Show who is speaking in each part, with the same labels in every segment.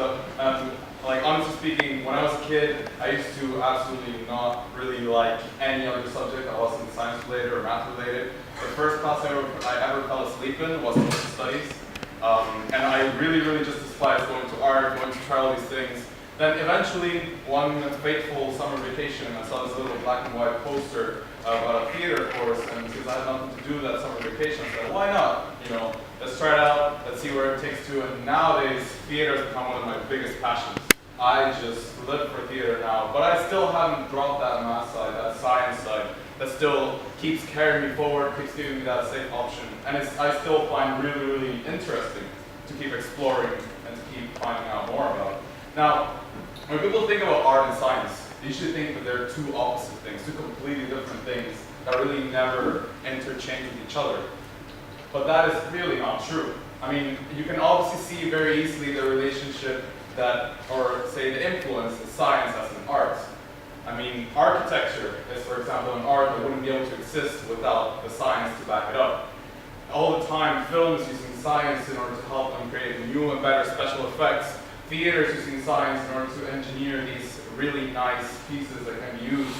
Speaker 1: stuff. Like honestly speaking, when I was a kid, I used to absolutely not really like any other subject that wasn't science related or math related. The first class I ever fell asleep in was social studies. And I really just despised going to art, going to try all these things. Then eventually, one fateful summer vacation, I saw this little black and white poster about a theater course, and since I had nothing to do that summer vacation, I said, why not? You know, let's try it out, let's see where it takes to. And nowadays, theater has become one of my biggest passions. I just live for theater now, but I still haven't dropped that math side, that science side, that still keeps carrying me forward, keeps giving me that safe option. And I still find really interesting to keep exploring and to keep finding out more about. Now, when people think about art and science, they usually think that they're two opposite things, two completely different things that really never interchange with each other. But that is really not true. I mean, you can obviously see very easily the relationship that, or say the influence that science has in art. I mean, architecture is, for example, an art that wouldn't be able to exist without the science to back it up. All the time, films using science in order to help them create new and better special effects. Theaters using science in order to engineer these really nice pieces that can be used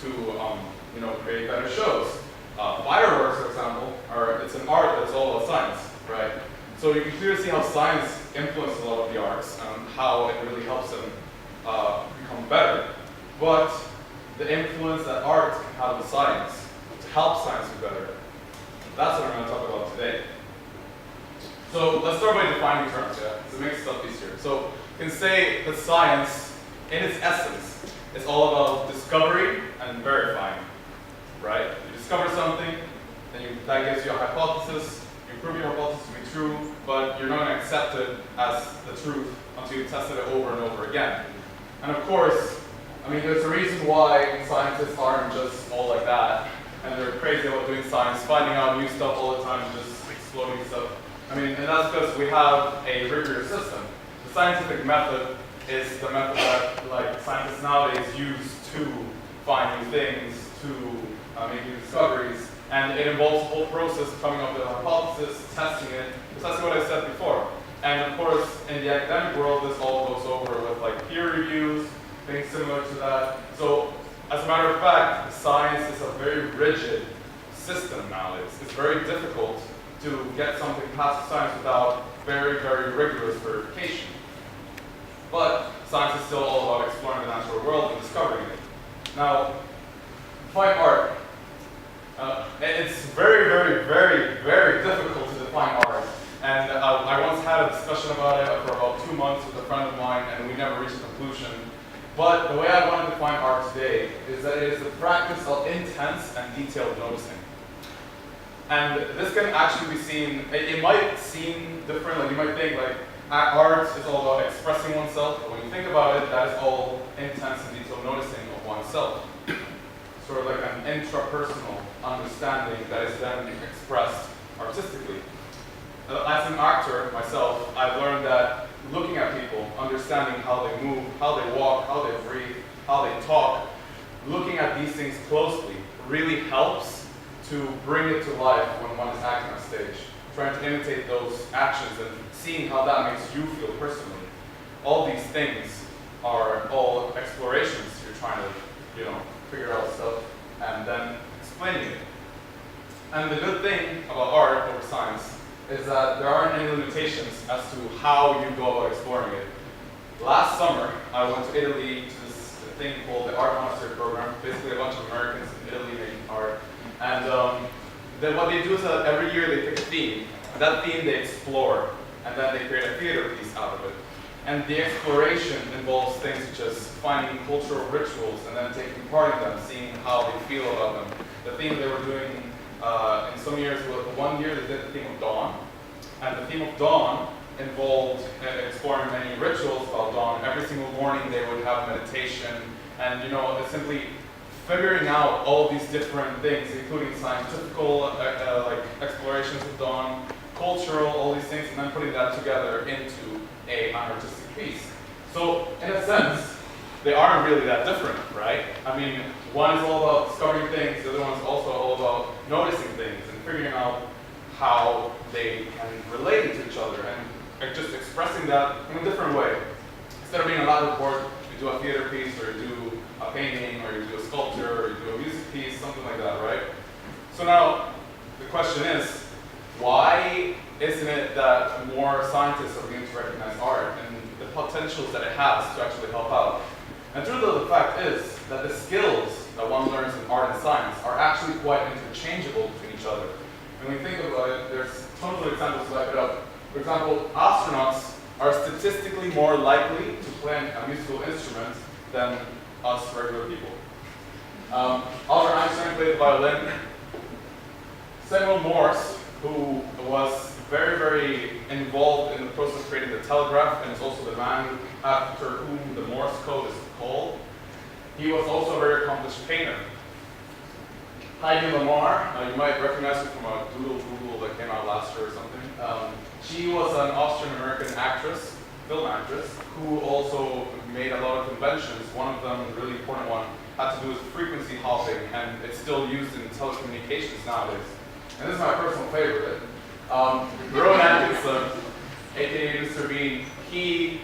Speaker 1: to, you know, create better shows. Fireworks, for example, it's an art that's all about science, right? So you can clearly see how science influences a lot of the arts and how it really helps them become better. But the influence that art can have with science to help science be better, that's what I'm going to talk about today. So let's start by defining terms, yeah, because it makes stuff easier. So you can say that science, in its essence, is all about discovery and verifying, right? You discover something, then that gives you a hypothesis, you prove your hypothesis to be true, but you're not going to accept it as the truth until you tested it over and over again. And of course, I mean, there's a reason why scientists aren't just all like that, and they're crazy about doing science, finding out new stuff all the time, just exploding stuff. I mean, and that's because we have a rigorous system. The scientific method is the method that, like, scientists nowadays use to find new things, to make new discoveries, and it involves a whole process of coming up with a hypothesis, testing it, precisely what I said before. And of course, in the academic world, this all goes over with like peer reviews, things similar to that. So, as a matter of fact, science is a very rigid system nowadays. It's very difficult to get something past science without very rigorous verification. But science is still all about exploring the natural world and discovering it. Now, define art. It's very difficult to define art. And I once had a discussion about it for about 2 months with a friend of mine, and we never reached a conclusion. But the way I want to define art today is that it is the practice of intense and detailed noticing. And this can actually be seen, it might seem different, like you might think like art is all about expressing oneself, but when you think about it, that is all intense and detailed noticing of oneself. Sort of like an intrapersonal understanding that is then expressed artistically. As an actor myself, I've learned that looking at people, understanding how they move, how they walk, how they breathe, how they talk, looking at these things closely really helps to bring it to life when one is acting on stage. Trying to imitate those actions and seeing how that makes you feel personally. All these things are all explorations. You're trying to, you know, figure out stuff and then explaining it. And the good thing about art over science is that there aren't any limitations as to how you go about exploring it. Last summer, I went to Italy to this thing called the Art Monastery Program, basically a bunch of Americans in Italy making art. And then what they do is that every year they pick a theme, and that theme they explore, and then they create a theater piece out of it. And the exploration involves things such as finding cultural rituals and then taking part in them, seeing how they feel about them. The theme they were doing in some years, one year they did the theme of dawn, and the theme of dawn involved exploring many rituals about dawn. Every single morning they would have meditation, and it's simply figuring out all these different things, including scientific like explorations of dawn, cultural, all these things, and then putting that together into an artistic piece. So in a sense, they aren't really that different, right? I mean, one is all about discovering things, the other one's also all about noticing things and figuring out how they can relate to each other and just expressing that in a different way. Instead of being a lab report, you do a theater piece, or you do a painting, or you do a sculpture, or you do a music piece, something like that, right? So now, the question is, why isn't it that more scientists are beginning to recognize art and the potentials that it has to actually help out? And truth of the fact is that the skills that one learns in art and science are actually quite interchangeable between each other. And when you think about it, there's tons of examples to back it up. For example, astronauts are statistically more likely to play a musical instrument than us regular people. Albert Einstein played the violin. Samuel Morse, who was very, very involved in the process of creating the telegraph, and is also the man after whom the Morse code is called. He was also a very accomplished painter. Heidi Lamar, you might recognize her from a doodle Google that came out last year or something. She was an Austrian-American actress, film actress, who also made a lot of inventions. One of them, a really important one, had to do with frequency hopping, and it's still used in telecommunications nowadays. And this is my personal favorite. Rowan Atkinson, aka Mr. Bean, he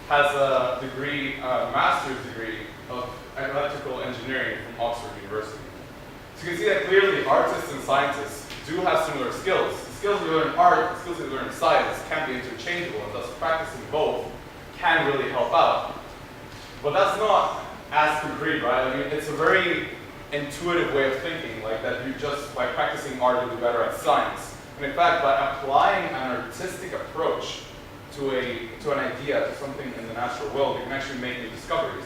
Speaker 1: has a degree, a master's degree of electrical engineering from Oxford University. So you can see that clearly artists and scientists do have similar skills. The skills you learn in art, the skills you learn in science can be interchangeable, and thus practicing both can really help out. But that's not as concrete, right? I mean, it's a very intuitive way of thinking, like that you just, by practicing art, you'll be better at science. And in fact, by applying an artistic approach to an idea, to something in the natural world, you can actually make new discoveries.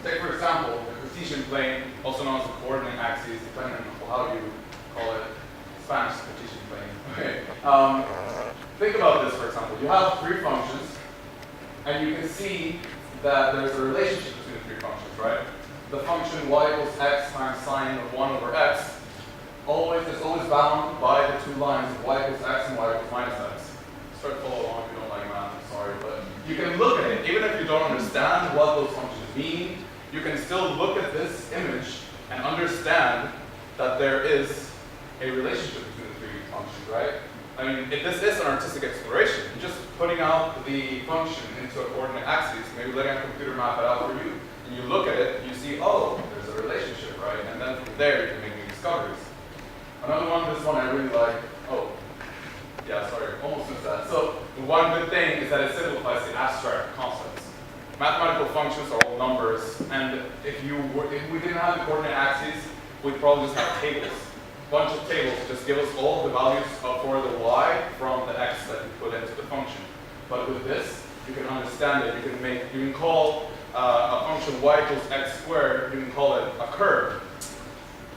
Speaker 1: Take, for example, the Cartesian plane, also known as the coordinate axis, depending on how you call it, Spanish Cartesian plane. Okay. Think about this, for example. You have three functions, and you can see that there's a relationship between the three functions, right? The function y equals x times sine of 1 over x is always bound by the two lines of y equals x and y equals minus x. Start to follow along if you don't like math, I'm sorry, but you can look at it. Even if you don't understand what those functions mean, you can still look at this image and understand that there is a relationship between the three functions, right? I mean, if this is an artistic exploration, you're just putting out the function into a coordinate axis, maybe letting a computer map it out for you, and you look at it, and you see, oh, there's a relationship, right? And then from there, you can make new discoveries. Another one, this one I really like, yeah, sorry, almost missed that. So, the one good thing is that it simplifies the abstract concepts. Mathematical functions are all numbers, and if we didn't have the coordinate axes, we'd probably just have tables. Bunch of tables to just give us all the values for the y from the x that you put into the function. But with this, you can understand it. You can call a function y equals x squared, you can call it a curve,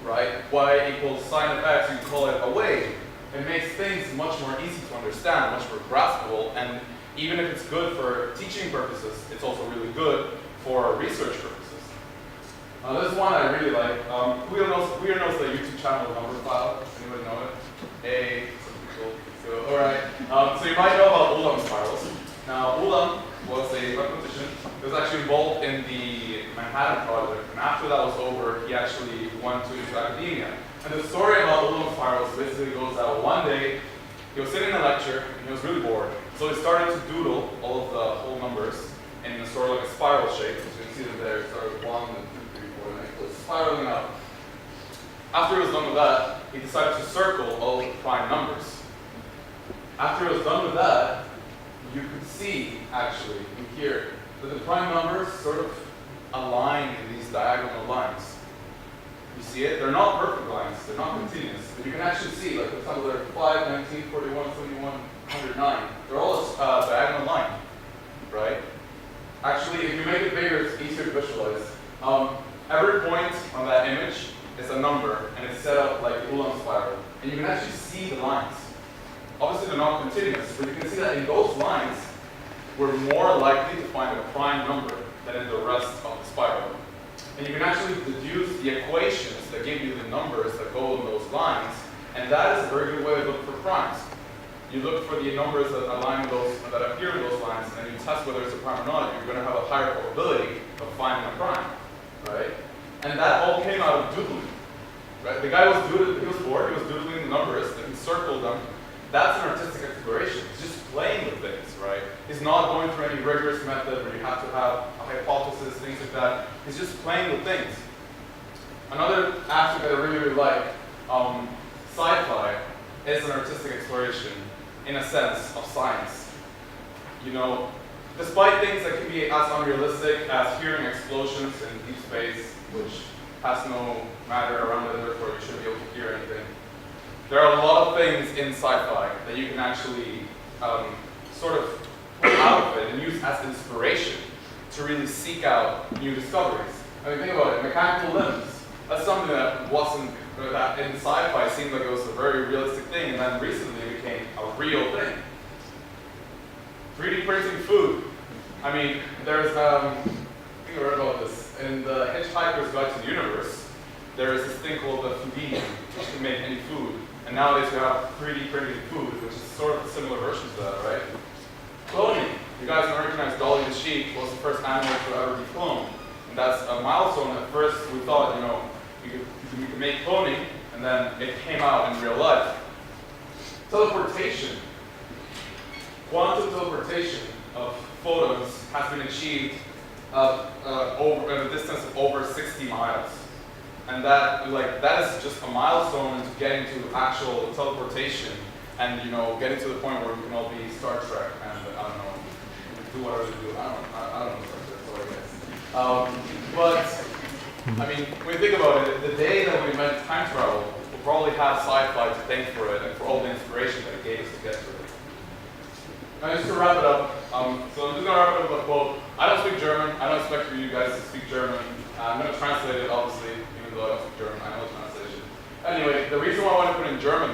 Speaker 1: right? Y equals sine of x, you can call it a wave. It makes things much more easy to understand, much more graspable, and even if it's good for teaching purposes, it's also really good for research purposes. This one I really like. Who here knows the YouTube channel number file? Anybody know it? Hey, some people. So, all right. So you might know about Ulam spirals. Now, Ulam was a mathematician who was actually involved in the Manhattan Project, and after that was over, he actually went into academia. And the story about Ulam spirals basically goes that one day he was sitting in a lecture and he was really bored, so he started to doodle all of the whole numbers in a sort of like a spiral shape. So you can see that there, it started with 1, then 2, 3, 4, and it was spiraling up. After he was done with that, he decided to circle all of the prime numbers. After he was done with that, you could see, actually, in here, that the prime numbers sort of align in these diagonal lines. You see it? They're not perfect lines, they're not continuous, but you can actually see, like for example, they're 5, 19, 41, 71, 109. They're all a diagonal line, right? Actually, if you make it bigger, it's easier to visualize. Every point on that image is a number, and it's set up like the Ulam spiral. And you can actually see the lines. Obviously, they're not continuous, but you can see that in those lines, we're more likely to find a prime number than in the rest of the spiral. And you can actually deduce the equations that give you the numbers that go in those lines, and that is a very good way to look for primes. You look for the numbers that align with those, that appear in those lines, and you test whether it's a prime or not. You're going to have a higher probability of finding a prime, right? And that all came out of doodling, right? The guy was doodling, he was bored, he was doodling the numbers, and he circled them. That's an artistic exploration. It's just playing with things, right? is not going through any rigorous method where you have to have a hypothesis, things like that. It's just playing with things. Another aspect that I really, really like, sci-fi is an artistic exploration, in a sense, of science. You know, despite things that can be as unrealistic as hearing explosions in deep space, which has no matter around it, therefore you shouldn't be able to hear anything. There are a lot of things in sci-fi that you can actually sort of pull out of it and use as inspiration to really seek out new discoveries. I mean, think about it, mechanical limbs. That's something that wasn't, that in sci-fi seemed like it was a very realistic thing, and then recently it became a real thing. 3D printing food. I mean, there's, I think I read about this, in the Hitchhiker's Guide to the Universe, there is this thing called the foodie, which can make any food. And nowadays we have 3D printed food, which is sort of a similar version to that, right? Cloning. You guys can recognize Dolly the sheep was the first animal to ever be cloned. And that's a milestone. At first we thought, you know, you could make cloning, and then it came out in real life. Teleportation. Quantum teleportation of photons has been achieved over at a distance of over 60 miles. And that is just a milestone into getting to actual teleportation and, you know, getting to the point where we can all be Star Trek and, I don't know, do whatever they do. I don't know Star Trek, so I guess. But, I mean, when you think about it, the day that we invent time travel, we'll probably have sci-fi to thank for it and for all the inspiration that it gave us to get to it. Now, just to wrap it up, so I'm just going to wrap it up with a quote. I don't speak German. I don't expect for you guys to speak German. I'm going to translate it, obviously, even though I don't speak German. I know the translation. Anyway, the reason why I want to put it in German, though,